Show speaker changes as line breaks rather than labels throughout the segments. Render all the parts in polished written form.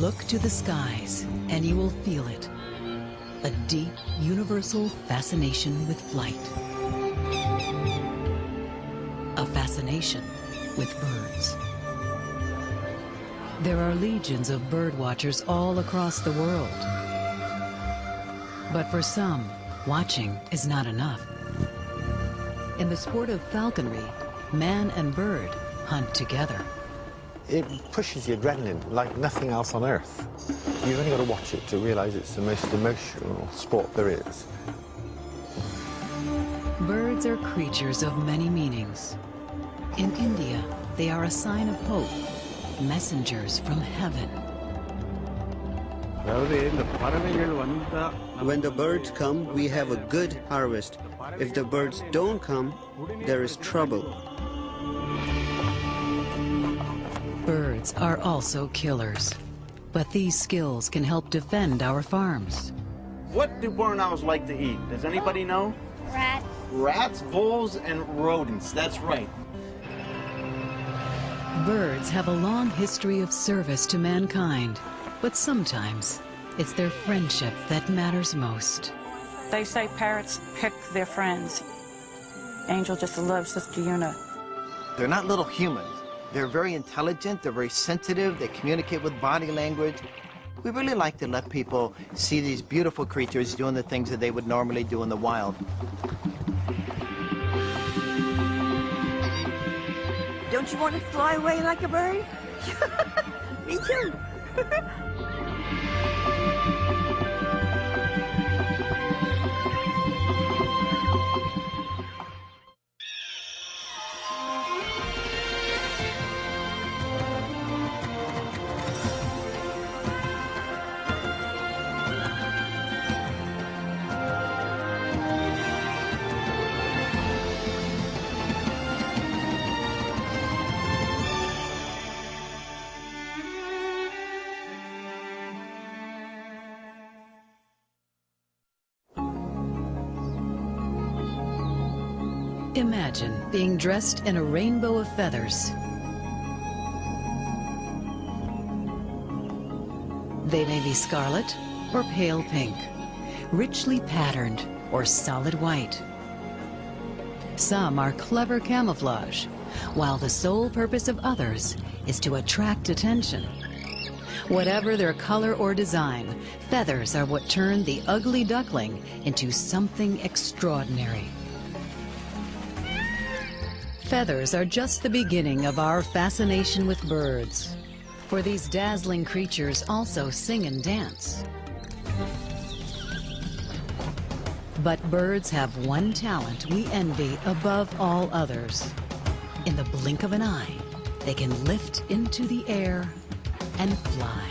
Look to the skies and you will feel it. A deep, universal fascination with flight. A fascination with birds. There are legions of bird watchers all across the world. But for some, watching is not enough. In the sport of falconry, man and bird hunt together.
It pushes the adrenaline like nothing else on earth. You've only got to watch it to realize it's the most emotional sport there is.
Birds are creatures of many meanings. In India, they are a sign of hope, messengers from heaven.
When the birds come, we have a good harvest. If the birds don't come, there is trouble.
Birds are also killers, but these skills can help defend our farms.
What do barn owls like to eat? Does anybody know?
Rats.
Rats, voles, and rodents. That's right.
Birds have a long history of service to mankind, but sometimes it's their friendship that matters most.
They say parrots pick their friends. Angel just loves Sister Una.
They're not little humans. They're very intelligent, they're very sensitive, they communicate with body language. We really like to let people see these beautiful creatures doing the things that they would normally do in the wild.
Don't you want to fly away like a bird? Me too.
Imagine being dressed in a rainbow of feathers. They may be scarlet or pale pink, richly patterned or solid white. Some are clever camouflage, while the sole purpose of others is to attract attention. Whatever their color or design, feathers are what turn the ugly duckling into something extraordinary. Feathers are just the beginning of our fascination with birds, for these dazzling creatures also sing and dance. But birds have one talent we envy above all others. In the blink of an eye, they can lift into the air and fly.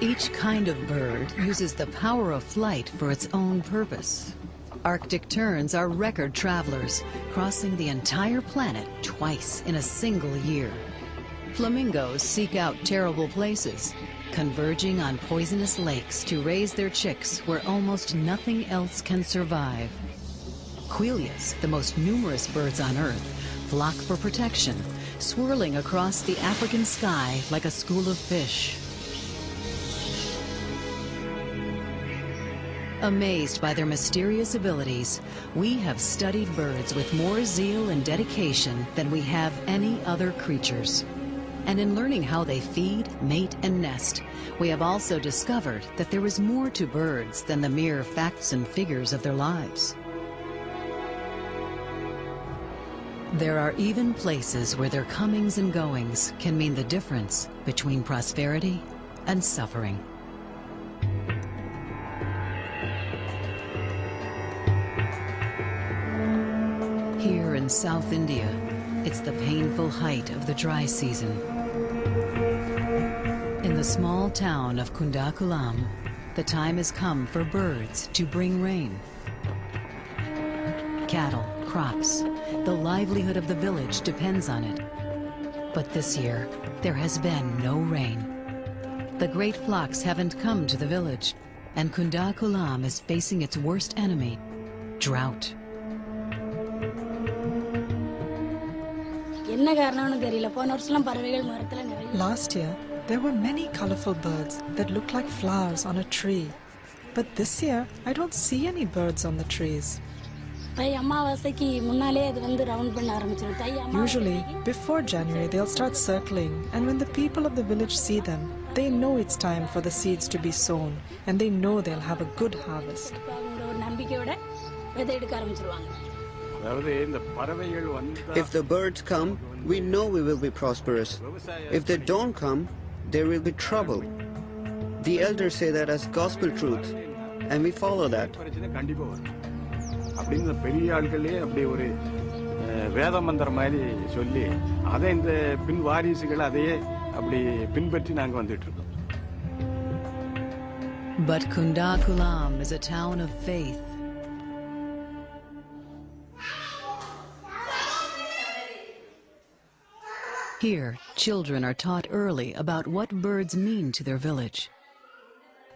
Each kind of bird uses the power of flight for its own purpose. Arctic terns are record travelers, crossing the entire planet twice in a single year. Flamingos seek out terrible places, converging on poisonous lakes to raise their chicks where almost nothing else can survive. Quillias, the most numerous birds on Earth, flock for protection, swirling across the African sky like a school of fish. Amazed by their mysterious abilities, we have studied birds with more zeal and dedication than we have any other creatures. And in learning how they feed, mate, and nest, we have also discovered that there is more to birds than the mere facts and figures of their lives. There are even places where their comings and goings can mean the difference between prosperity and suffering. Here in South India, it's the painful height of the dry season. In the small town of Kundakulam, the time has come for birds to bring rain. Cattle, crops, the livelihood of the village depends on it. But this year, there has been no rain. The great flocks haven't come to the village, and Kundakulam is facing its worst enemy, drought.
Last year, there were many colorful birds that looked like flowers on a tree. But this year, I don't see any birds on the trees. Usually, before January, they'll start circling, and when the people of the village see them, they know it's time for the seeds to be sown, and they know they'll have a good harvest.
If the birds come, we know we will be prosperous. If they don't come, there will be trouble. The elders say that as gospel truth, and we follow that.
அப்படின்னு பெரிய ஆட்களே அப்படி ஒரு வேத மந்திரம் மாதிரி சொல்லி அதை இந்த பின் வாரிசுகள் அதையே அப்படி பின்பற்றி நாங்க வந்துட்டு இருக்கோம்.
But Kundakulam is a town of faith. Here, children are taught early about what birds mean to their village.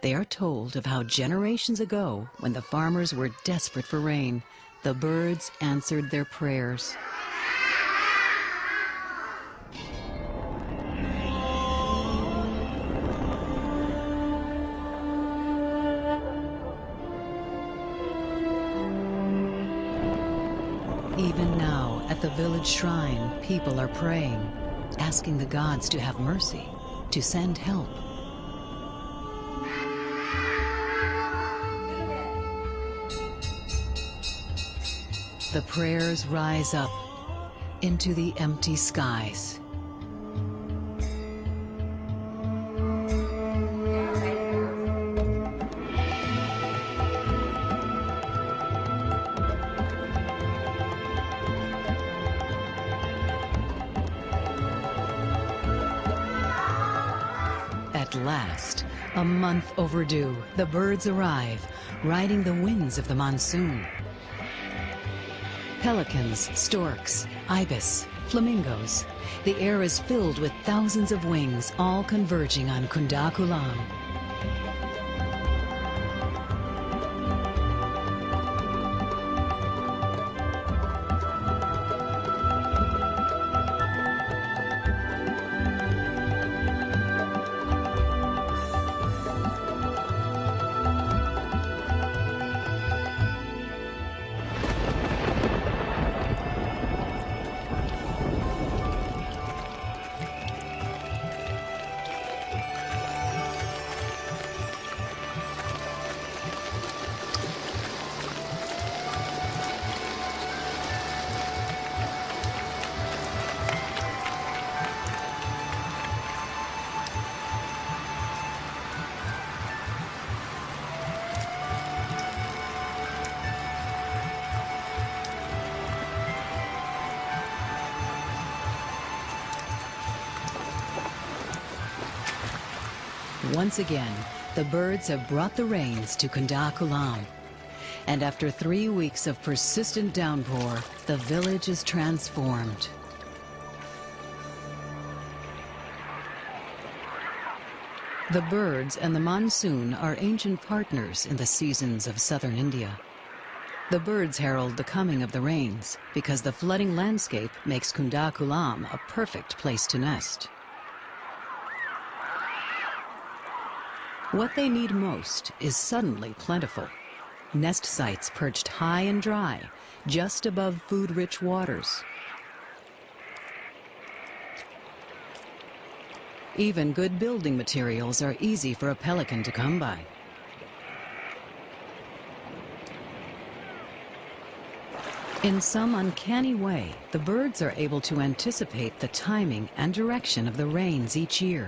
They are told of how generations ago, when the farmers were desperate for rain, the birds answered their prayers. Even now, at the village shrine, people are praying, asking the gods to have mercy, to send help. The prayers rise up into the empty skies. At last, a month overdue, the birds arrive, riding the winds of the monsoon. Pelicans, storks, ibis, flamingos. The air is filled with thousands of wings, all converging on Kundakulam. Once again, the birds have brought the rains to Kundakulam. And after 3 weeks of persistent downpour, the village is transformed. The birds and the monsoon are ancient partners in the seasons of southern India. The birds herald the coming of the rains because the flooding landscape makes Kundakulam a perfect place to nest. What they need most is suddenly plentiful. Nest sites perched high and dry, just above food-rich waters. Even good building materials are easy for a pelican to come by. In some uncanny way, the birds are able to anticipate the timing and direction of the rains each year.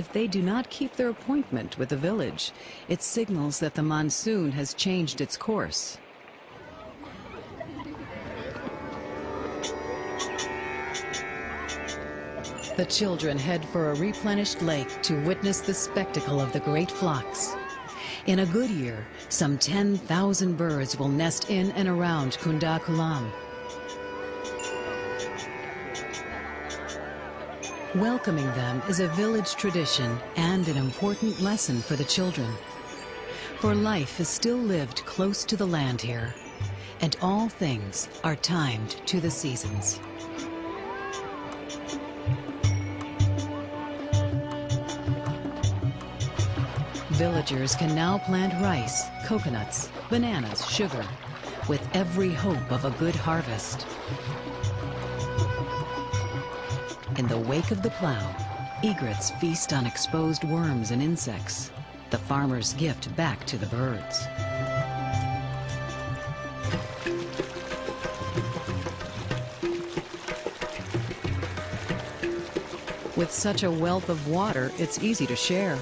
If they do not keep their appointment with the village, it signals that the monsoon has changed its course. The children head for a replenished lake to witness the spectacle of the great flocks. In a good year, some 10,000 birds will nest in and around Kundakulam. Welcoming them is a village tradition and an important lesson for the children. For life is still lived close to the land here, and all things are timed to the seasons. Villagers can now plant rice, coconuts, bananas, sugar, with every hope of a good harvest. In the wake of the plow, egrets feast on exposed worms and insects, the farmer's gift back to the birds. With such a wealth of water, it's easy to share.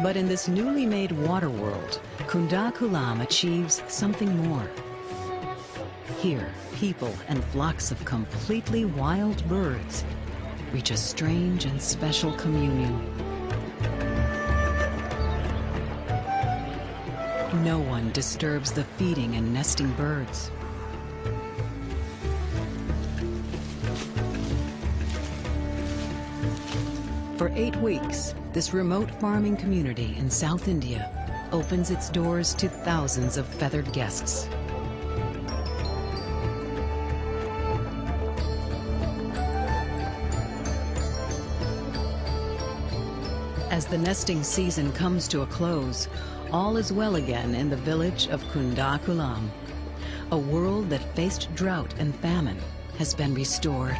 But in this newly made water world, Kunda Kulam achieves something more. Here, people and flocks of completely wild birds reach a strange and special communion. No one disturbs the feeding and nesting birds. For 8 weeks, this remote farming community in South India opens its doors to thousands of feathered guests. As the nesting season comes to a close, all is well again in the village of Kunda Kulam. A world that faced drought and famine has been restored.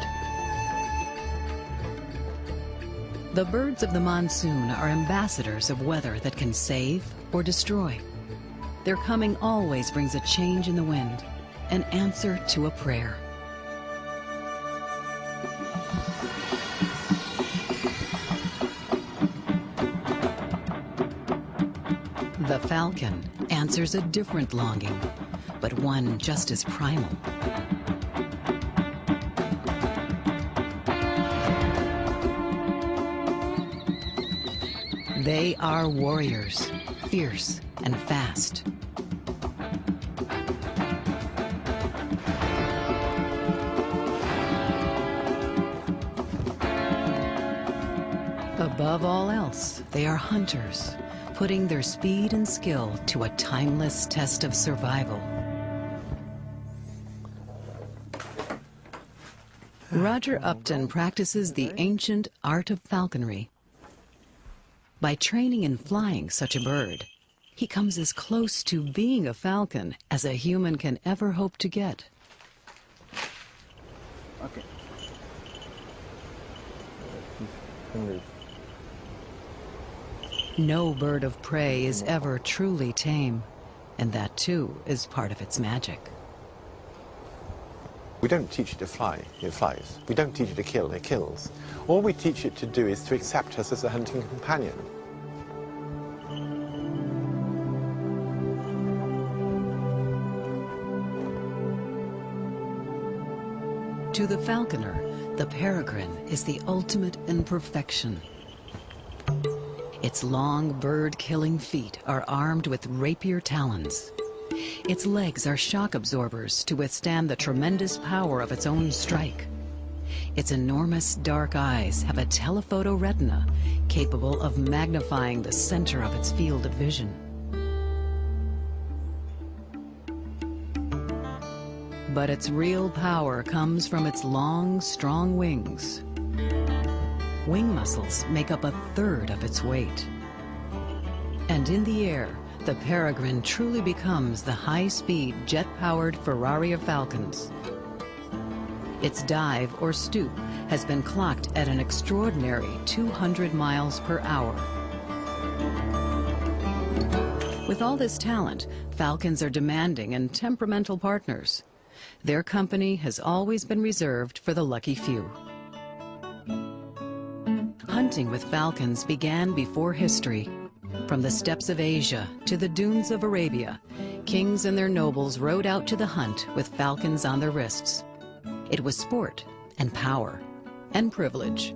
The birds of the monsoon are ambassadors of weather that can save or destroy. Their coming always brings a change in the wind, an answer to a prayer. The falcon answers a different longing, but one just as primal. They are warriors, fierce and fast. Above all else, they are hunters, putting their speed and skill to a timeless test of survival. Roger Upton practices the ancient art of falconry. By training and flying such a bird, he comes as close to being a falcon as a human can ever hope to get.
Okay.
No bird of prey is ever truly tame, and that too is part of its magic.
We don't teach it to fly, it flies. We don't teach it to kill, it kills. All we teach it to do is to accept us as a hunting companion.
To the falconer, the peregrine is the ultimate in perfection. Its long bird-killing feet are armed with rapier talons. Its legs are shock absorbers to withstand the tremendous power of its own strike. Its enormous dark eyes have a telephoto retina capable of magnifying the center of its field of vision. But its real power comes from its long, strong wings. Wing muscles make up 1/3 of its weight. And in the air, the peregrine truly becomes the high-speed, jet-powered Ferrari of falcons. Its dive or stoop has been clocked at an extraordinary 200 miles per hour. With all this talent, falcons are demanding and temperamental partners. Their company has always been reserved for the lucky few. Hunting with falcons began before history. From the steppes of Asia to the dunes of Arabia, kings and their nobles rode out to the hunt with falcons on their wrists. It was sport and power and privilege,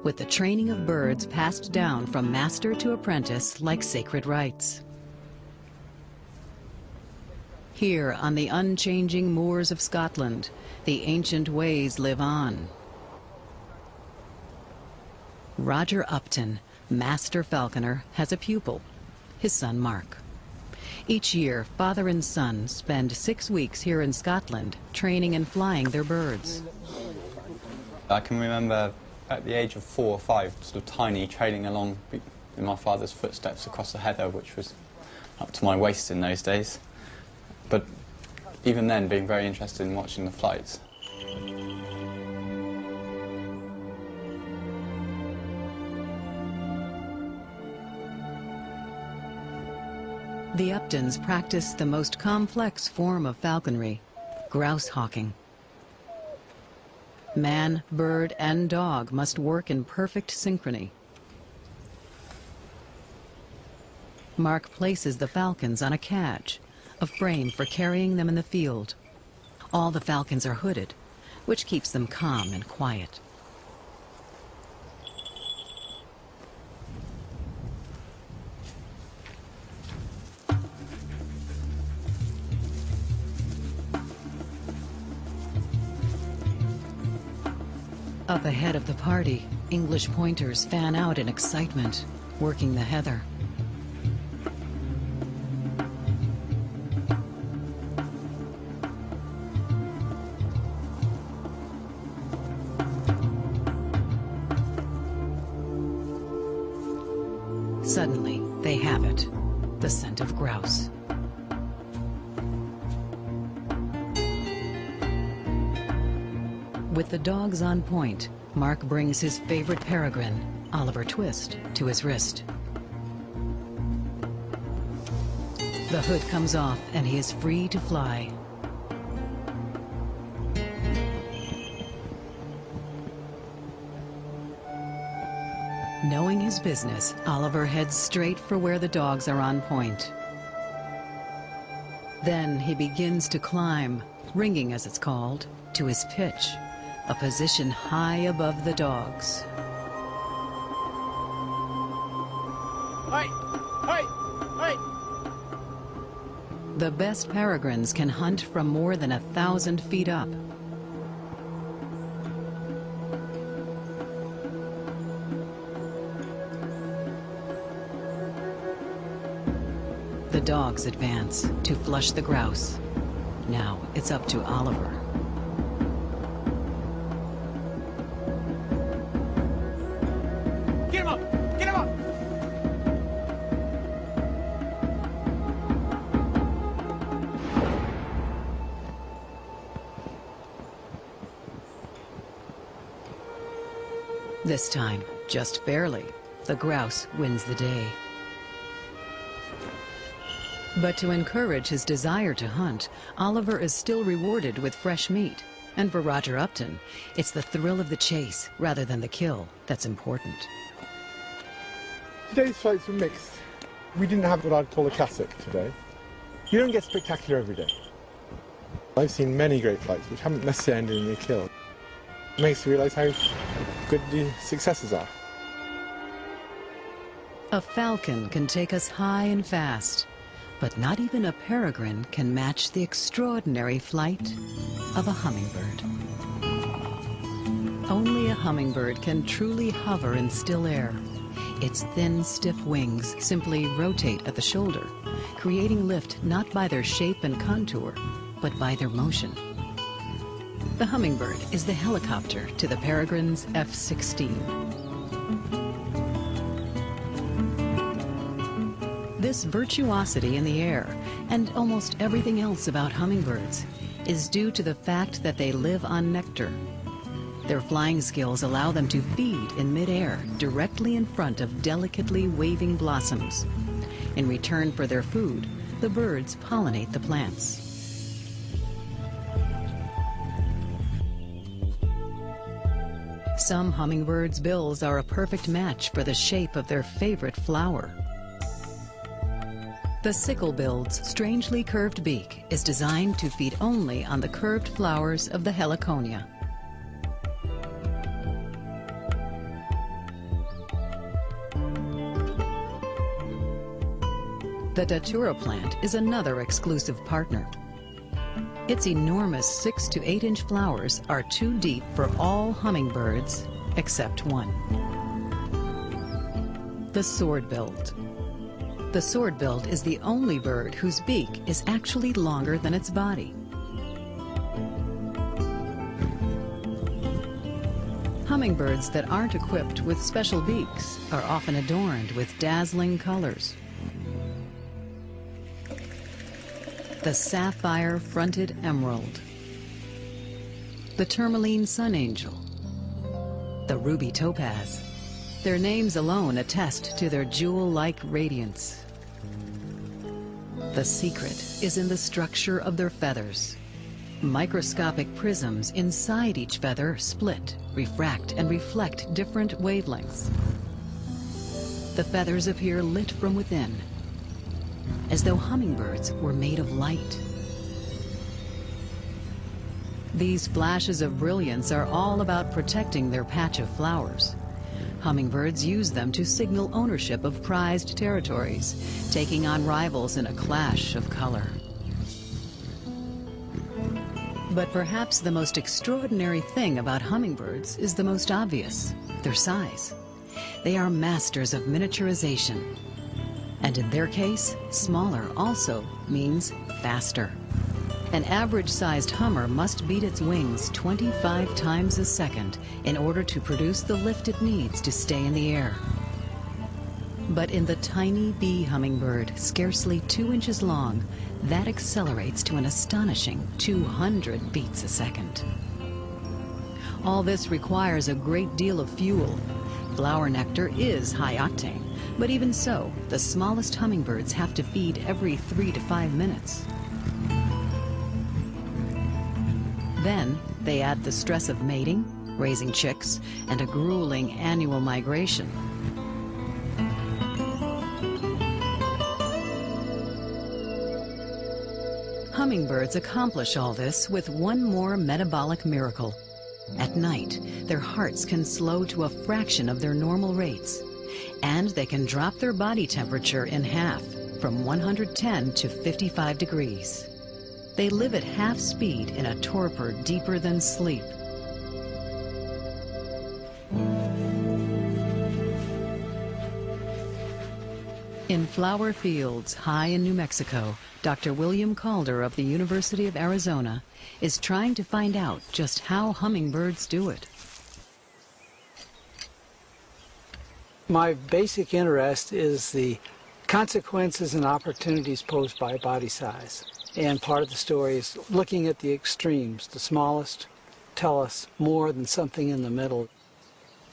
with the training of birds passed down from master to apprentice like sacred rites. Here on the unchanging moors of Scotland, the ancient ways live on. Roger Upton, master falconer, has a pupil, his son Mark. Each year, father and son spend 6 weeks here in Scotland training and flying their birds.
I can remember at the age of 4 or 5, sort of tiny, trailing along in my father's footsteps across the heather, which was up to my waist in those days. But even then, being very interested in watching the flights.
The Uptons practice the most complex form of falconry, grouse hawking. Man, bird, and dog must work in perfect synchrony. Mark places the falcons on a cadge, a frame for carrying them in the field. All the falcons are hooded, which keeps them calm and quiet. Up ahead of the party, English pointers fan out in excitement, working the heather. Suddenly, they have it, the scent of grouse. With the dogs on point, Mark brings his favorite peregrine, Oliver Twist, to his wrist. The hood comes off and he is free to fly. Knowing his business, Oliver heads straight for where the dogs are on point. Then he begins to climb, ringing as it's called, to his pitch, a position high above the dogs.
Hey! Hey! Hey!
The best peregrines can hunt from more than 1,000 feet up. The dogs advance to flush the grouse. Now it's up to Oliver.
Get him up! Get him up!
This time, just barely, the grouse wins the day. But to encourage his desire to hunt, Oliver is still rewarded with fresh meat. And for Roger Upton, it's the thrill of the chase rather than the kill that's important.
Today's flights were mixed. We didn't have what I'd call a classic today. You don't get spectacular every day. I've seen many great flights which haven't necessarily ended in a kill. It makes you realise how good the successes are.
A falcon can take us high and fast, but not even a peregrine can match the extraordinary flight of a hummingbird. Only a hummingbird can truly hover in still air. Its thin, stiff wings simply rotate at the shoulder, creating lift not by their shape and contour, but by their motion. The hummingbird is the helicopter to the peregrine's F-16. This virtuosity in the air, and almost everything else about hummingbirds, is due to the fact that they live on nectar. Their flying skills allow them to feed in midair directly in front of delicately waving blossoms. In return for their food, the birds pollinate the plants. Some hummingbirds' bills are a perfect match for the shape of their favorite flower. The sickle-bill's strangely curved beak is designed to feed only on the curved flowers of the heliconia. The datura plant is another exclusive partner. Its enormous 6 to 8 inch flowers are too deep for all hummingbirds except one. The sword-billed. The sword-billed is the only bird whose beak is actually longer than its body. Hummingbirds that aren't equipped with special beaks are often adorned with dazzling colors. The sapphire-fronted emerald, the tourmaline sun angel, the ruby topaz. Their names alone attest to their jewel-like radiance. The secret is in the structure of their feathers. Microscopic prisms inside each feather split, refract, and reflect different wavelengths. The feathers appear lit from within, as though hummingbirds were made of light. These flashes of brilliance are all about protecting their patch of flowers. Hummingbirds use them to signal ownership of prized territories, taking on rivals in a clash of color. But perhaps the most extraordinary thing about hummingbirds is the most obvious: their size. They are masters of miniaturization. And in their case, smaller also means faster. An average-sized hummer must beat its wings 25 times a second in order to produce the lift it needs to stay in the air. But in the tiny bee hummingbird, scarcely 2 inches long, that accelerates to an astonishing 200 beats a second. All this requires a great deal of fuel. Flower nectar is high octane, but even so, the smallest hummingbirds have to feed every 3 to 5 minutes. Then they add the stress of mating, raising chicks, and a grueling annual migration. Hummingbirds accomplish all this with one more metabolic miracle. At night, their hearts can slow to a fraction of their normal rates, and they can drop their body temperature in half, from 110 to 55 degrees. They live at half speed in a torpor deeper than sleep. In flower fields high in New Mexico, Dr. William Calder of the University of Arizona is trying to find out just how hummingbirds do it.
My basic interest is the consequences and opportunities posed by body size. And part of the story is looking at the extremes. The smallest tell us more than something in the middle.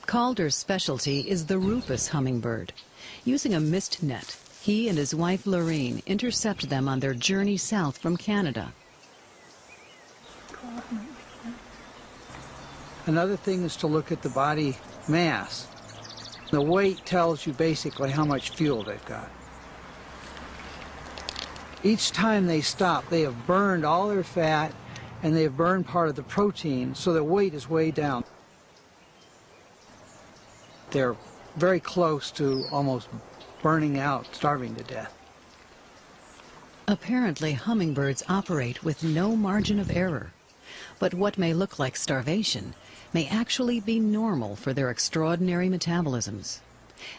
Calder's specialty is the rufous hummingbird. Using a mist net, he and his wife Lorene intercept them on their journey south from Canada.
Another thing is to look at the body mass. The weight tells you basically how much fuel they've got. Each time they stop, they have burned all their fat and they have burned part of the protein, so their weight is way down. They're very close to almost burning out, starving to death.
Apparently, hummingbirds operate with no margin of error. But what may look like starvation may actually be normal for their extraordinary metabolisms.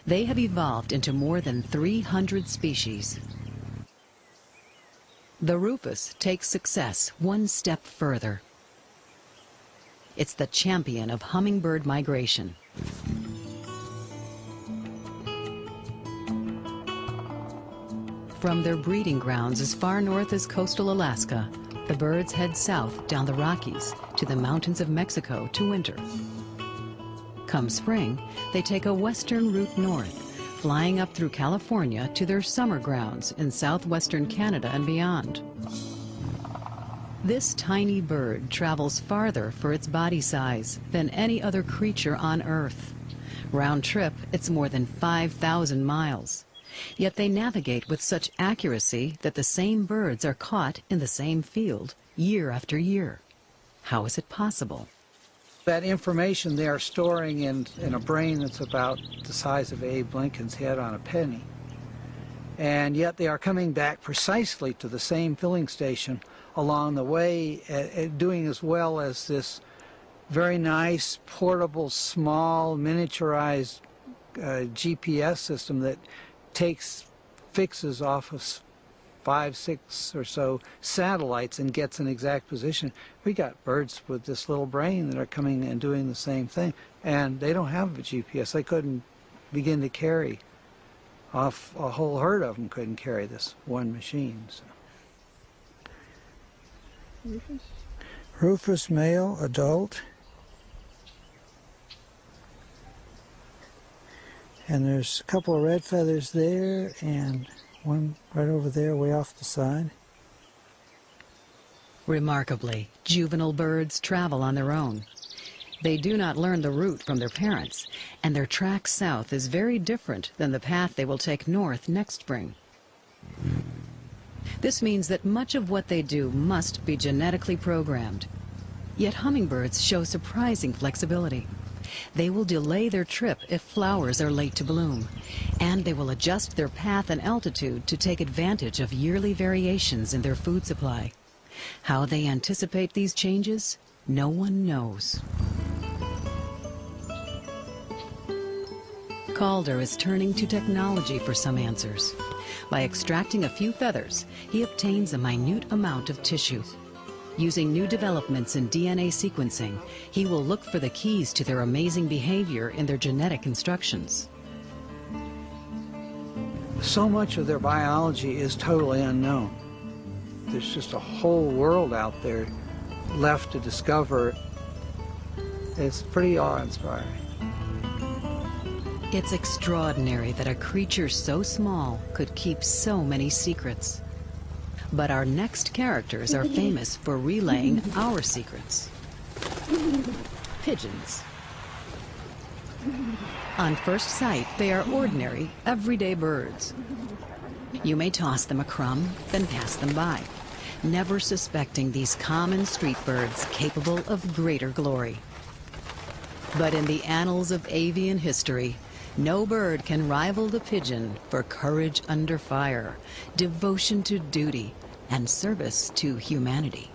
They have evolved into more than 300 species. The rufous takes success one step further. It's the champion of hummingbird migration. From their breeding grounds as far north as coastal Alaska, the birds head south down the Rockies to the mountains of Mexico to winter. Come spring, they take a western route north, flying up through California to their summer grounds in southwestern Canada and beyond. This tiny bird travels farther for its body size than any other creature on Earth. Round trip, it's more than 5,000 miles. Yet they navigate with such accuracy that the same birds are caught in the same field year after year. How is it possible?
That information they are storing in a brain that's about the size of Abe Lincoln's head on a penny. And yet they are coming back precisely to the same filling station along the way, doing as well as this very nice, portable, small, miniaturized GPS system that takes fixes off of 5, 6 or so satellites and gets an exact position. We got birds with this little brain that are coming and doing the same thing, and they don't have a GPS. They couldn't begin to carry off, a whole herd of them couldn't carry this one machine. So. Rufous male, adult. And there's a couple of red feathers there and one right over there way off the side.
Remarkably, juvenile birds travel on their own. They do not learn the route from their parents, and their track south is very different than the path they will take north next spring. This means that much of what they do must be genetically programmed. Yet hummingbirds show surprising flexibility. They will delay their trip if flowers are late to bloom, and they will adjust their path and altitude to take advantage of yearly variations in their food supply. How they anticipate these changes, no one knows. Calder is turning to technology for some answers. By extracting a few feathers, he obtains a minute amount of tissue. Using new developments in DNA sequencing, he will look for the keys to their amazing behavior in their genetic instructions.
So much of their biology is totally unknown. There's just a whole world out there left to discover. It's pretty awe-inspiring.
It's extraordinary that a creature so small could keep so many secrets. But our next characters are famous for relaying our secrets. Pigeons. On first sight, they are ordinary, everyday birds. You may toss them a crumb, then pass them by, never suspecting these common street birds capable of greater glory. But in the annals of avian history, no bird can rival the pigeon for courage under fire, devotion to duty, and service to humanity.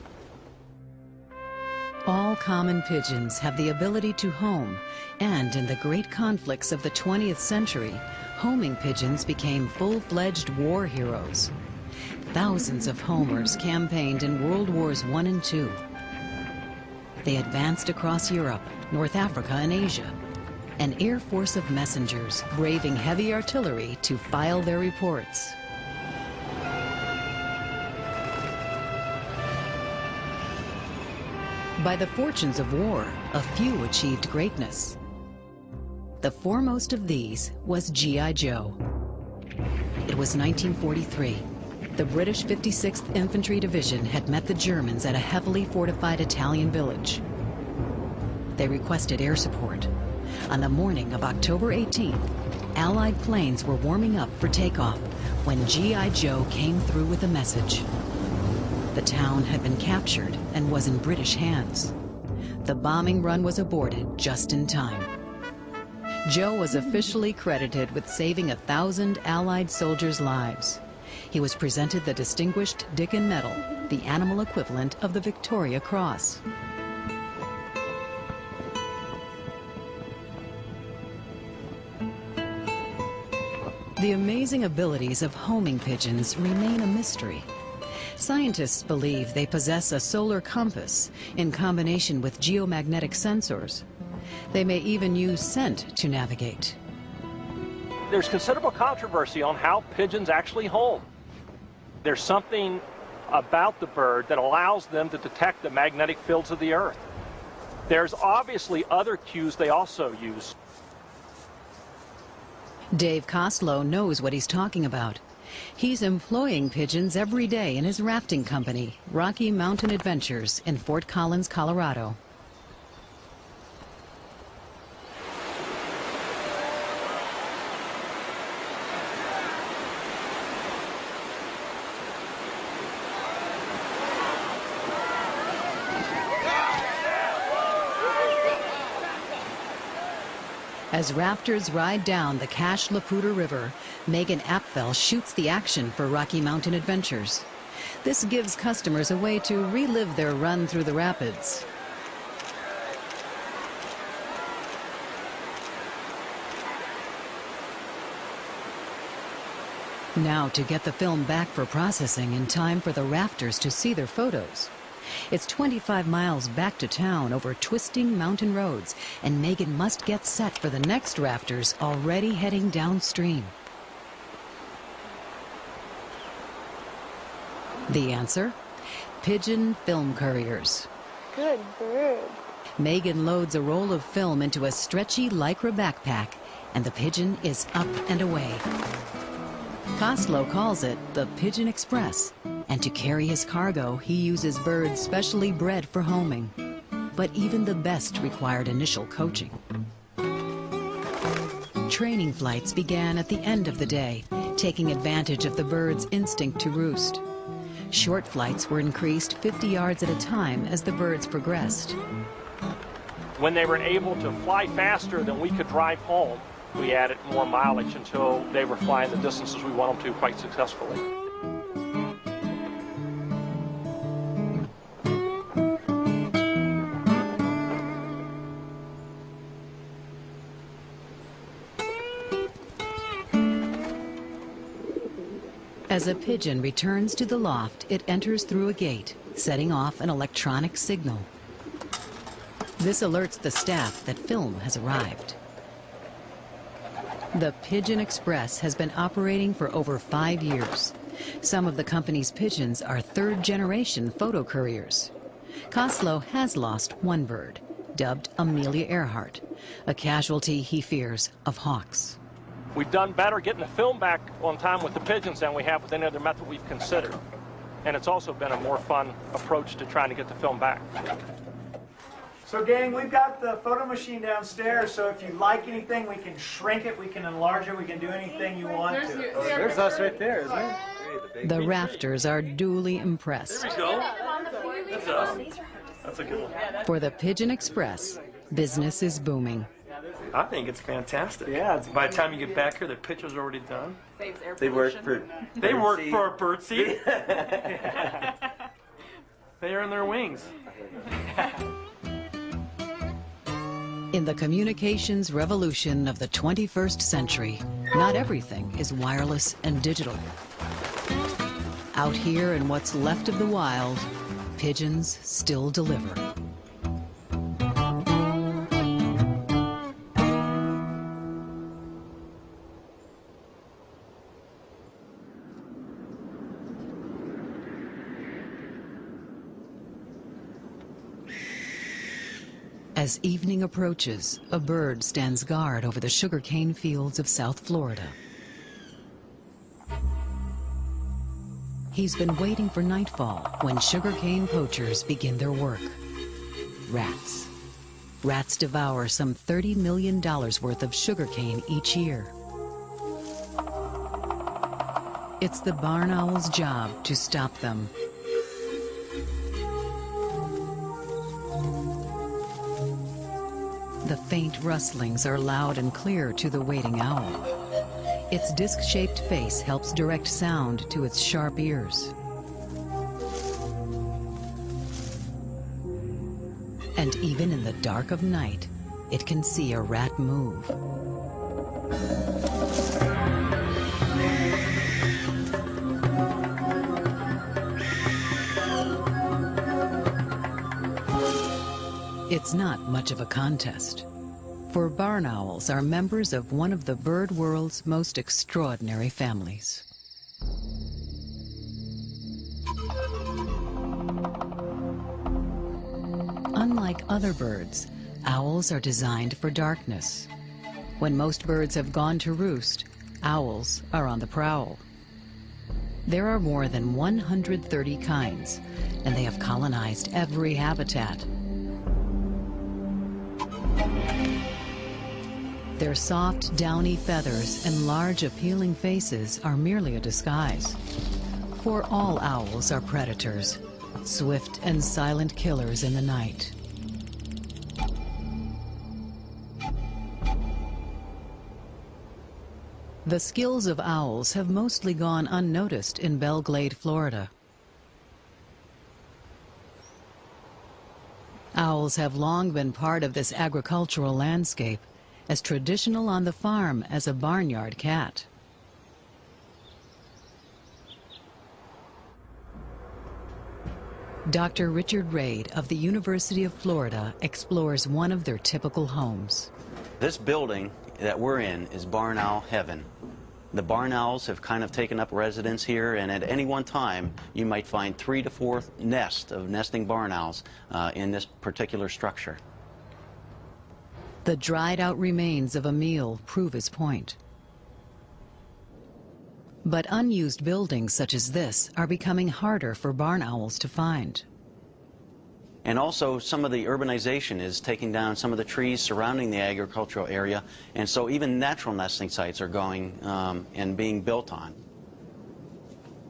All common pigeons have the ability to home, and in the great conflicts of the 20th century, homing pigeons became full-fledged war heroes. Thousands of homers campaigned in World Wars I and II. They advanced across Europe, North Africa, and Asia. An air force of messengers braving heavy artillery to file their reports. By the fortunes of war, a few achieved greatness. The foremost of these was G.I. Joe. It was 1943. The British 56th Infantry Division had met the Germans at a heavily fortified Italian village. They requested air support. On the morning of October 18th, Allied planes were warming up for takeoff when G.I. Joe came through with a message. The town had been captured and was in British hands. The bombing run was aborted just in time. Joe was officially credited with saving 1,000 Allied soldiers' lives. He was presented the Distinguished Dickin Medal, the animal equivalent of the Victoria Cross. The amazing abilities of homing pigeons remain a mystery. Scientists believe they possess a solar compass in combination with geomagnetic sensors. They may even use scent to navigate.
There's considerable controversy on how pigeons actually home. There's something about the bird that allows them to detect the magnetic fields of the Earth. There's obviously other cues they also use.
Dave Koslow knows what he's talking about. He's employing pigeons every day in his rafting company, Rocky Mountain Adventures, in Fort Collins, Colorado. As rafters ride down the Cache La Poudre River, Megan Apfel shoots the action for Rocky Mountain Adventures. This gives customers a way to relive their run through the rapids. Now to get the film back for processing in time for the rafters to see their photos. It's 25 miles back to town over twisting mountain roads, and Megan must get set for the next rafters already heading downstream. The answer? Pigeon film couriers.
Good bird.
Megan loads a roll of film into a stretchy Lycra backpack, and the pigeon is up and away. Koslow calls it the Pigeon Express, and to carry his cargo, he uses birds specially bred for homing. But even the best required initial coaching. Training flights began at the end of the day, taking advantage of the bird's instinct to roost. Short flights were increased 50 yards at a time as the birds progressed.
When they were able to fly faster than we could drive home, we added more mileage until they were flying the distances we want them to quite successfully.
As a pigeon returns to the loft, it enters through a gate, setting off an electronic signal. This alerts the staff that film has arrived. The Pigeon Express has been operating for over 5 years. Some of the company's pigeons are third-generation photo couriers. Koslow has lost one bird, dubbed Amelia Earhart, a casualty, he fears, of hawks.
We've done better getting the film back on time with the pigeons than we have with any other method we've considered. And it's also been a more fun approach to trying to get the film back.
So gang, we've got the photo machine downstairs, so if you like anything, we can shrink it, we can enlarge it, we can do anything you want to.
There's us right there, isn't it?
The rafters are duly impressed.
There we go. That's us. That's a good one.
For the Pigeon Express, business is booming.
I think it's fantastic. Yeah. By the time you get back here, the picture's already done.
Saves air
They work
pollution.
for. They work for birdseed. They earn their wings.
In the communications revolution of the 21st century, not everything is wireless and digital. Out here in what's left of the wild, pigeons still deliver. As evening approaches, a bird stands guard over the sugarcane fields of South Florida. He's been waiting for nightfall when sugarcane poachers begin their work. Rats. Rats devour some $30 million worth of sugarcane each year. It's the barn owl's job to stop them. The faint rustlings are loud and clear to the waiting owl. Its disc-shaped face helps direct sound to its sharp ears. And even in the dark of night, it can see a rat move. It's not much of a contest, for barn owls are members of one of the bird world's most extraordinary families. Unlike other birds, owls are designed for darkness. When most birds have gone to roost, owls are on the prowl. There are more than 130 kinds, and they have colonized every habitat. Their soft, downy feathers and large, appealing faces are merely a disguise. For all owls are predators, swift and silent killers in the night. The skills of owls have mostly gone unnoticed in Belle Glade, Florida. Owls have long been part of this agricultural landscape, as traditional on the farm as a barnyard cat. Dr. Richard Raid of the University of Florida explores one of their typical homes.
This building that we're in is barn owl heaven. The barn owls have kind of taken up residence here, and at any one time you might find 3 to 4 nests of nesting barn owls in this particular structure.
The dried out remains of a meal prove his point. But unused buildings such as this are becoming harder for barn owls to find.
And also some of the urbanization is taking down some of the trees surrounding the agricultural area, and so even natural nesting sites are going and being built on.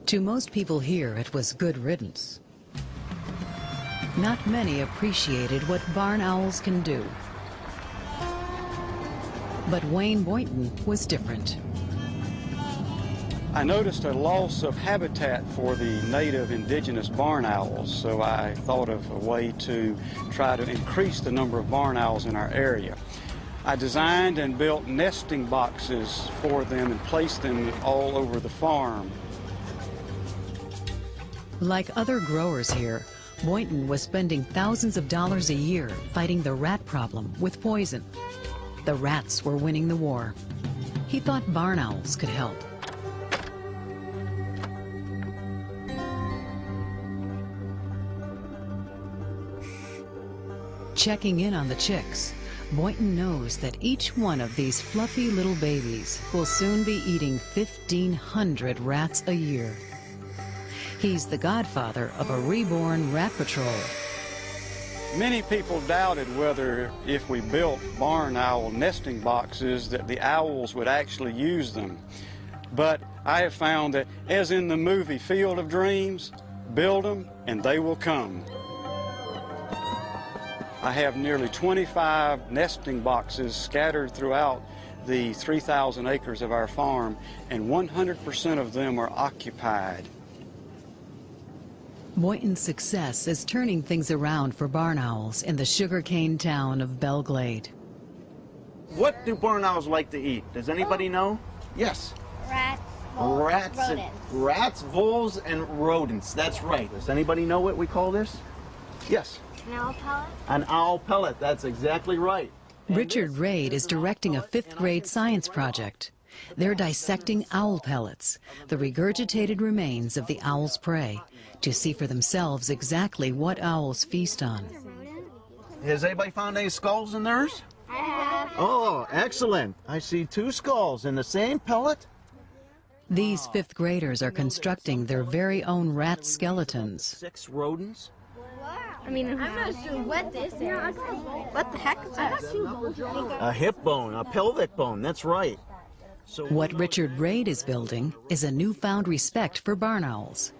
To most people here, it was good riddance. Not many appreciated what barn owls can do. But Wayne Boynton was different.
I noticed a loss of habitat for the native indigenous barn owls, so I thought of a way to try to increase the number of barn owls in our area. I designed and built nesting boxes for them and placed them all over the farm.
Like other growers here, Boynton was spending thousands of dollars a year fighting the rat problem with poison. The rats were winning the war. He thought barn owls could help. Checking in on the chicks, Boynton knows that each one of these fluffy little babies will soon be eating 1,500 rats a year. He's the godfather of a reborn rat patrol.
Many people doubted whether if we built barn owl nesting boxes that the owls would actually use them. But I have found that, as in the movie Field of Dreams, build them and they will come. I have nearly 25 nesting boxes scattered throughout the 3,000 acres of our farm, and 100% of them are occupied.
Boynton's success is turning things around for barn owls in the sugarcane town of Belglade.
What do barn owls like to eat? Does anybody know? Yes.
Rats, voles,
Rats, voles, and rodents. That's right. Does anybody know what we call this? Yes.
An owl pellet?
An owl pellet. That's exactly right.
Richard Raid is directing a 5th grade science project. They're dissecting owl pellets, the regurgitated remains of the owl's prey, to see for themselves exactly what owls feast on.
Has anybody found any skulls in theirs?
I have.
Oh, excellent. I see 2 skulls in the same pellet.
These 5th graders are constructing their very own rat skeletons.
6 rodents.
I mean, I'm not sure what this is. What the heck is that?
A hip bone, a pelvic bone. That's right.
What Richard Raid is building is a newfound respect for barn owls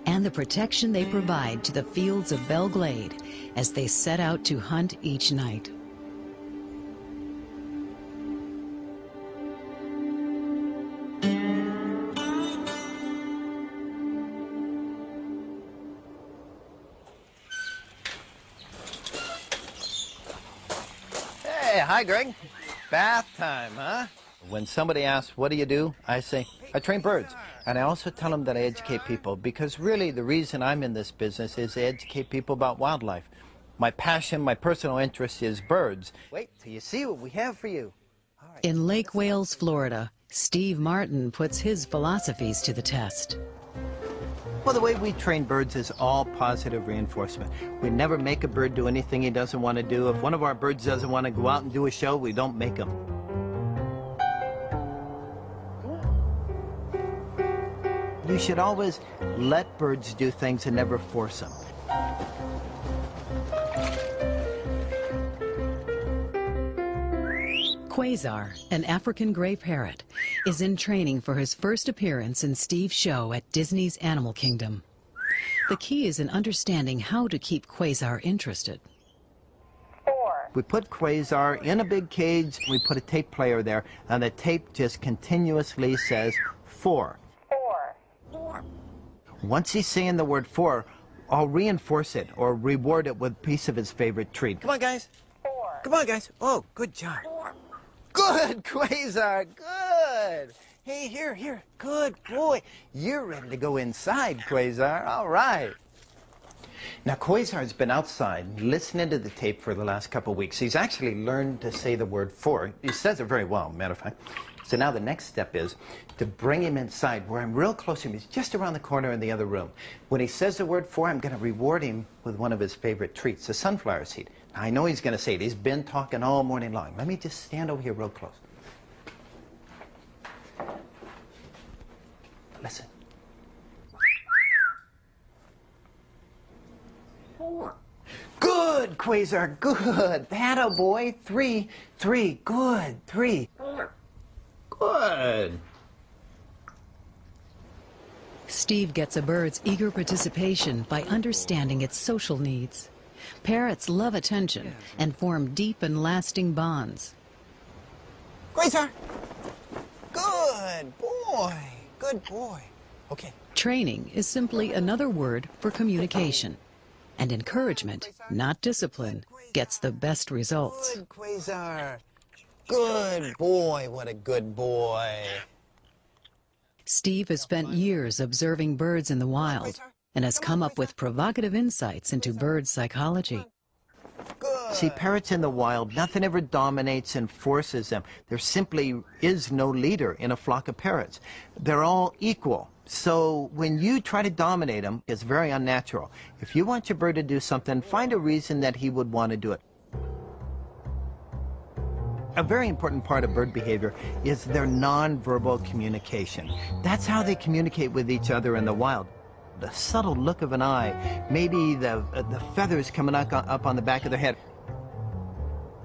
and the protection they provide to the fields of Belglade as they set out to hunt each night.
Hey, hi, Greg. Bath time, huh? When somebody asks, what do? I say, I train birds. And I also tell them that I educate people, because really the reason I'm in this business is to educate people about wildlife. My passion, my personal interest is birds. Wait till you see what we have for you.
In Lake Wales, Florida, Steve Martin puts his philosophies to the test.
Well, the way we train birds is all positive reinforcement. We never make a bird do anything he doesn't want to do. If one of our birds doesn't want to go out and do a show, we don't make him. You should always let birds do things and never force them.
Quasar, an African gray parrot, is in training for his first appearance in Steve's show at Disney's Animal Kingdom. The key is in understanding how to keep Quasar interested.
We put Quasar in a big cage, we put a tape player there, and the tape just continuously says 4. 4. Once he's saying the word 4, I'll reinforce it or reward it with a piece of his favorite treat. Come on, guys. 4. Come on, guys. Oh, good job. 4. Good, Quasar, good. Hey, here, good boy. You're ready to go inside, Quasar, all right. Now, Quasar's been outside listening to the tape for the last couple of weeks. He's actually learned to say the word for. He says it very well, matter of fact. So now the next step is to bring him inside where I'm real close to him. He's just around the corner in the other room. When he says the word for, I'm going to reward him with one of his favorite treats, the sunflower seed. Now, I know he's going to say it. He's been talking all morning long. Let me just stand over here real close. Listen. Good, Quasar, good. That-a boy. 3, 3, good, 3. Good.
Steve gets a bird's eager participation by understanding its social needs. Parrots love attention and form deep and lasting bonds.
Quasar. Good boy. Good boy. Okay.
Training is simply another word for communication. And encouragement, not discipline, gets the best results.
Good, Quasar. Good boy. What a good boy.
Steve has spent years observing birds in the wild and has come up with provocative insights into bird psychology.
See, parrots in the wild, nothing ever dominates and forces them. There simply is no leader in a flock of parrots. They're all equal. So when you try to dominate them, it's very unnatural. If you want your bird to do something, find a reason that he would want to do it. A very important part of bird behavior is their nonverbal communication. That's how they communicate with each other in the wild. The subtle look of an eye, maybe the feathers coming up on the back of their head.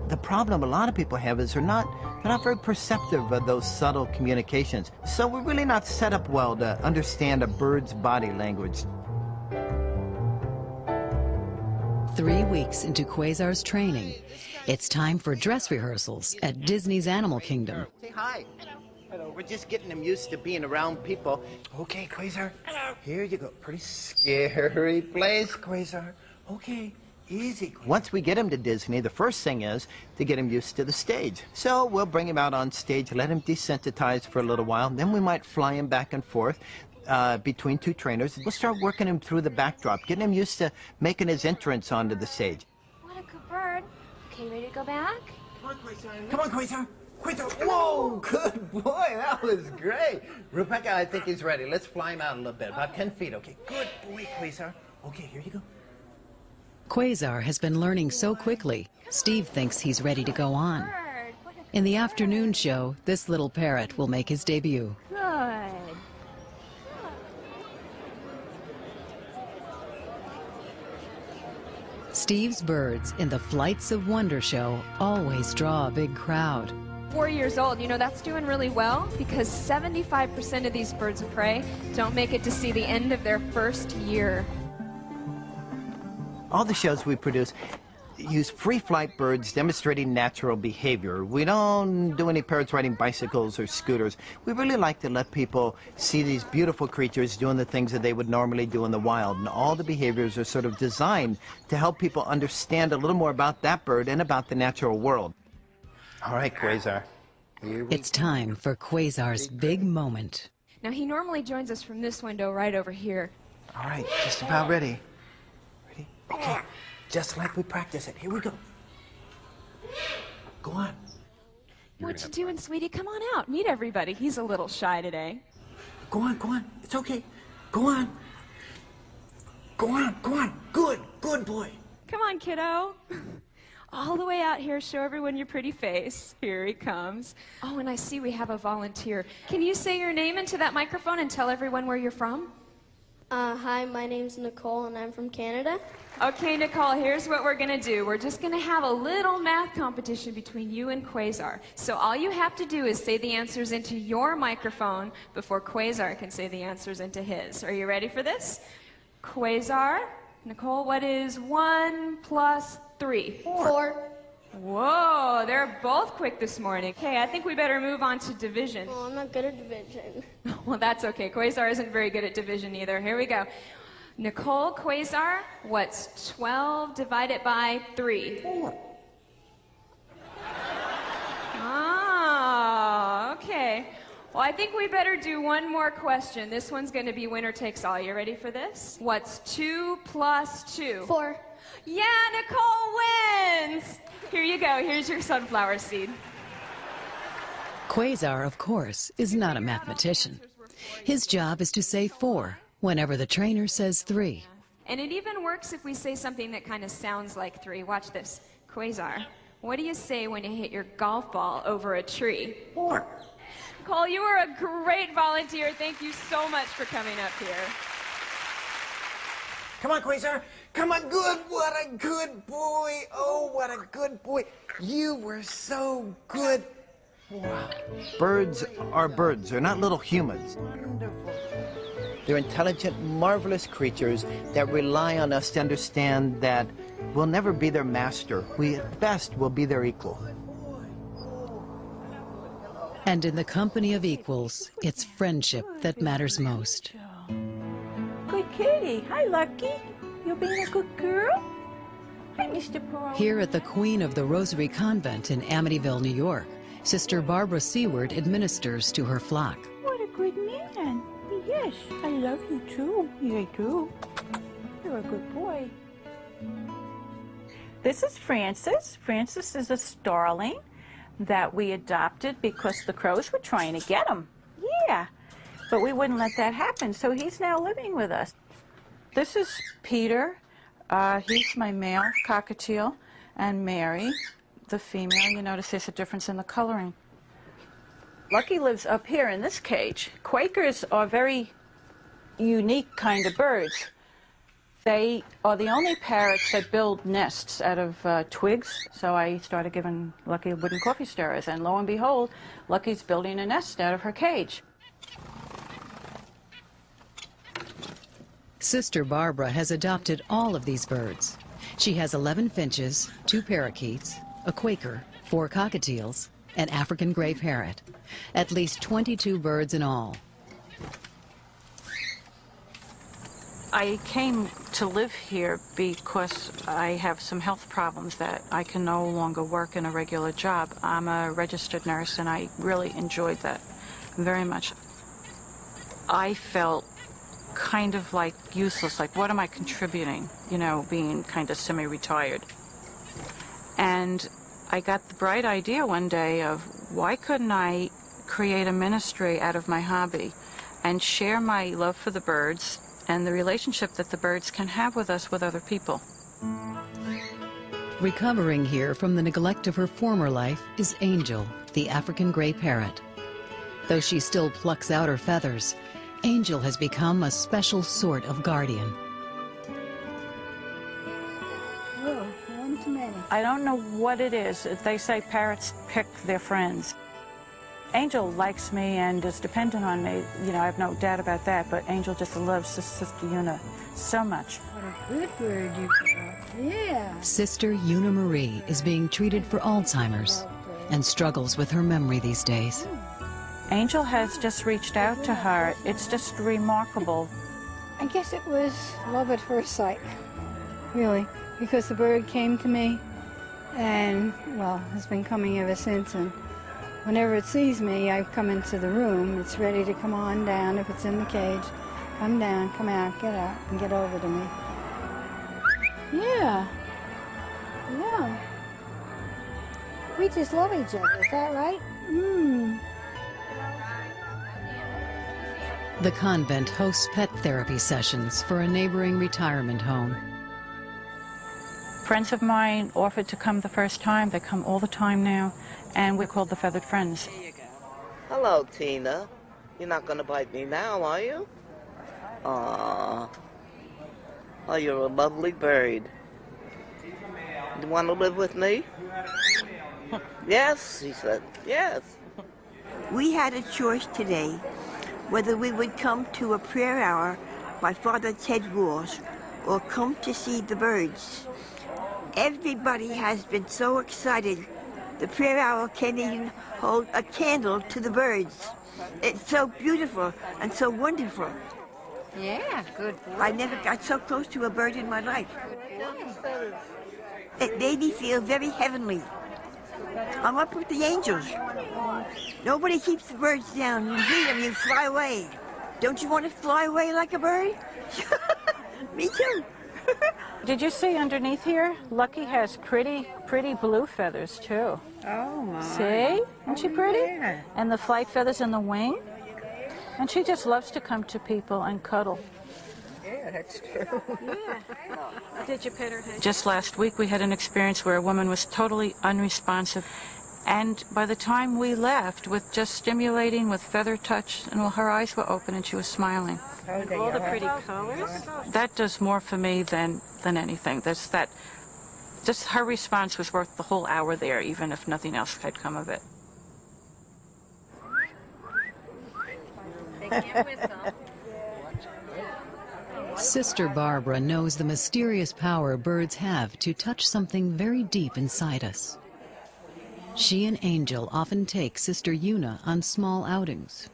The problem a lot of people have is they're not very perceptive of those subtle communications. So we're really not set up well to understand a bird's body language.
3 weeks into Quasar's training, it's time for dress rehearsals at Disney's Animal Kingdom.
Say hi. Hello. We're just getting them used to being around people. Okay, Quasar. Hello. Here you go. Pretty scary place, Quasar. Okay. Easy. Once we get him to Disney, the first thing is to get him used to the stage. So we'll bring him out on stage, let him desensitize for a little while, then we might fly him back and forth between two trainers. We'll start working him through the backdrop, getting him used to making his entrance onto the stage.
What a good bird. Okay, ready to go back?
Come on, Quasar. Come on, Quasar. Quasar. Whoa, good boy. That was great. Rebecca, I think he's ready. Let's fly him out a little bit, about 10 feet. Okay, good boy, Quasar. Okay, here you go.
Quasar has been learning so quickly, Steve thinks he's ready to go on. In the afternoon show, this little parrot will make his debut.
Good.
Steve's birds in the Flights of Wonder show always draw a big crowd.
4 years old, you know, that's doing really well because 75% of these birds of prey don't make it to see the end of their first year.
All the shows we produce use free flight birds demonstrating natural behavior. We don't do any parrots riding bicycles or scooters. We really like to let people see these beautiful creatures doing the things that they would normally do in the wild. And all the behaviors are sort of designed to help people understand a little more about that bird and about the natural world. All right, Quasar.
It's time for Quasar's big moment.
Now, he normally joins us from this window right over here.
All right, just about ready. Ready? Okay, just like we practice it. Here we go. Go on.
What you doing, sweetie? Come on out. Meet everybody. He's a little shy today.
Go on, go on. It's okay. Go on. Go on, go on. Good, good boy.
Come on, kiddo. All the way out here, show everyone your pretty face. Here he comes. Oh, and I see we have a volunteer. Can you say your name into that microphone and tell everyone where you're from?
Hi, my name's Nicole, and I'm from Canada.
Okay, Nicole, here's what we're going to do. We're just going to have a little math competition between you and Quasar. So all you have to do is say the answers into your microphone before Quasar can say the answers into his. Are you ready for this? Quasar, Nicole, what is 1 plus 3?
4.
Whoa, they're both quick this morning. Okay, I think we better move on to division.
Oh, I'm not good at division.
Well, that's okay. Quasar isn't very good at division either. Here we go. Nicole, Quasar, what's 12 divided by 3?
4.
Ah, okay. Well, I think we better do one more question. This one's going to be winner takes all. You ready for this? What's 2 + 2?
4.
Yeah, Nicole wins! Here you go. Here's your sunflower seed.
Quasar, of course, is not a mathematician. His job is to say 4 whenever the trainer says 3.
And it even works if we say something that kind of sounds like 3. Watch this. Quasar, what do you say when you hit your golf ball over a tree?
4.
Cole, you are a great volunteer. Thank you so much for coming up here.
Come on, Quasar. Come on, good. What a good boy. Oh, what a good boy. You were so good. Wow. Birds are birds. They're not little humans. Wonderful. They're intelligent, marvelous creatures that rely on us to understand that we'll never be their master. We, at best, will be their equal.
And in the company of equals, it's friendship that matters most.
Good kitty. Hi, Lucky. You being a good girl? Hi, Mr. Pearl.
Here at the Queen of the Rosary Convent in Amityville, New York, Sister Barbara Seward administers to her flock.
What a good man. Yes, I love you too. Yeah, I do. You're a good boy. This is Francis. Francis is a starling that we adopted because the crows were trying to get him. Yeah, but we wouldn't let that happen, so he's now living with us. This is Peter. He's my male cockatiel, and Mary, the female. You notice there's a difference in the coloring. Lucky lives up here in this cage. Quakers are very unique kind of birds. They are the only parrots that build nests out of twigs, so I started giving Lucky wooden coffee stirrers, and lo and behold, Lucky's building a nest out of her cage.
Sister Barbara has adopted all of these birds. She has 11 finches, 2 parakeets, a Quaker, 4 cockatiels, an African gray parrot. At least 22 birds in all.
I came to live here because I have some health problems that I can no longer work in a regular job. I'm a registered nurse, and I really enjoyed that very much. I felt kind of like useless, like what am I contributing, you know, being kind of semi-retired. And I got the bright idea one day of why couldn't I create a ministry out of my hobby and share my love for the birds and the relationship that the birds can have with us with other people.
Recovering here from the neglect of her former life is Angel, the African gray parrot. Though she still plucks out her feathers, Angel has become a special sort of guardian.
Oh, one too many.
I don't know what it is. They say parrots pick their friends. Angel likes me and is dependent on me. You know, I have no doubt about that, but Angel just loves Sister Una so much.
What a good bird you are. Yeah.
Sister Una Marie is being treated for Alzheimer's and struggles with her memory these days.
Angel has just reached out to her. It's just remarkable.
I guess it was love at first sight, really, because the bird came to me and, well, has been coming ever since. And whenever it sees me, I come into the room. It's ready to come on down. If it's in the cage, come down, come out, and get over to me. Yeah. Yeah. We just love each other. Is that right?
The convent hosts pet therapy sessions for a neighboring retirement home.
Friends of mine offered to come the first time. They come all the time now, and we're called the Feathered Friends.
Hello, Tina. You're not going to bite me now, are you? Aww. Oh, you're a lovely bird. You want to live with me? Yes, he said. Yes.
We had a choice today whether we would come to a prayer hour by Father Ted Rules or come to see the birds. Everybody has been so excited. The prayer hour can't even hold a candle to the birds. It's so beautiful and so wonderful.
Yeah, good boy.
I never got so close to a bird in my life. It made me feel very heavenly.
I'm up with the angels. Nobody keeps the birds down. You beat them, you fly away. Don't you want to fly away like a bird? Me too.
Did you see underneath here? Lucky has pretty blue feathers too.
Oh my.
See? Isn't she pretty?
Yeah.
And the flight feathers in the wing. And she just loves to come to people and cuddle.
Yeah, that's true.
Yeah. Did you pet her head? Just last week we had an experience where a woman was totally unresponsive. And by the time we left, with just stimulating with feather touch, and her eyes were open and she was smiling. All the pretty colors. That does more for me than anything. Just her response was worth the whole hour there, even if nothing else had come of it.
Sister Barbara knows the mysterious power birds have to touch something very deep inside us. She and Angel often take Sister Una on small outings.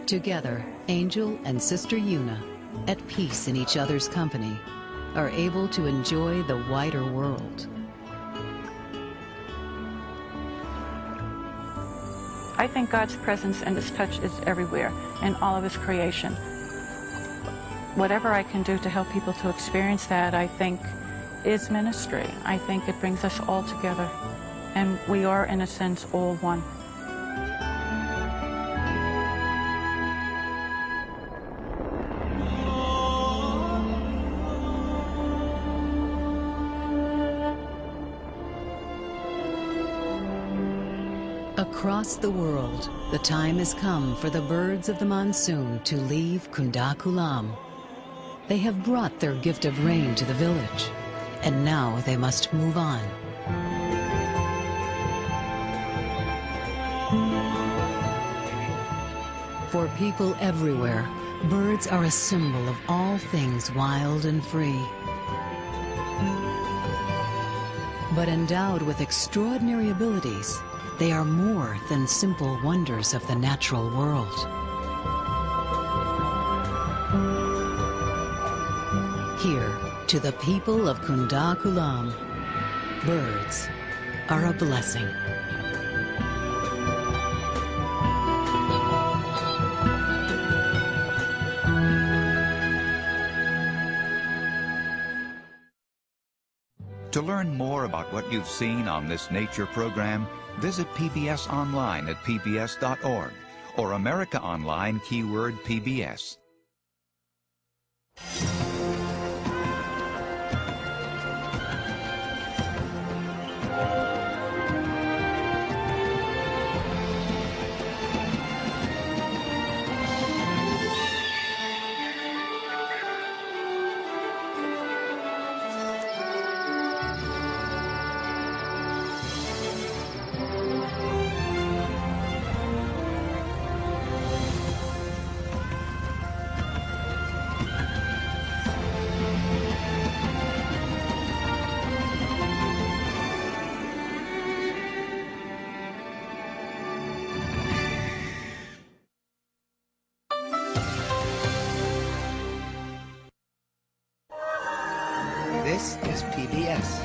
Together, Angel and Sister Una, at peace in each other's company, are able to enjoy the wider world.
I think God's presence and His touch is everywhere in all of His creation. Whatever I can do to help people to experience that, I think, is ministry. I think it brings us all together, and we are, in a sense, all one.
Across the world, the time has come for the birds of the monsoon to leave Kunda Kulam. They have brought their gift of rain to the village, and now they must move on. For people everywhere, birds are a symbol of all things wild and free. But endowed with extraordinary abilities, they are more than simple wonders of the natural world. Here, to the people of Kunda Kulam, birds are a blessing.
To learn more about what you've seen on this nature program, visit PBS online at pbs.org or America Online keyword PBS.
This is PBS.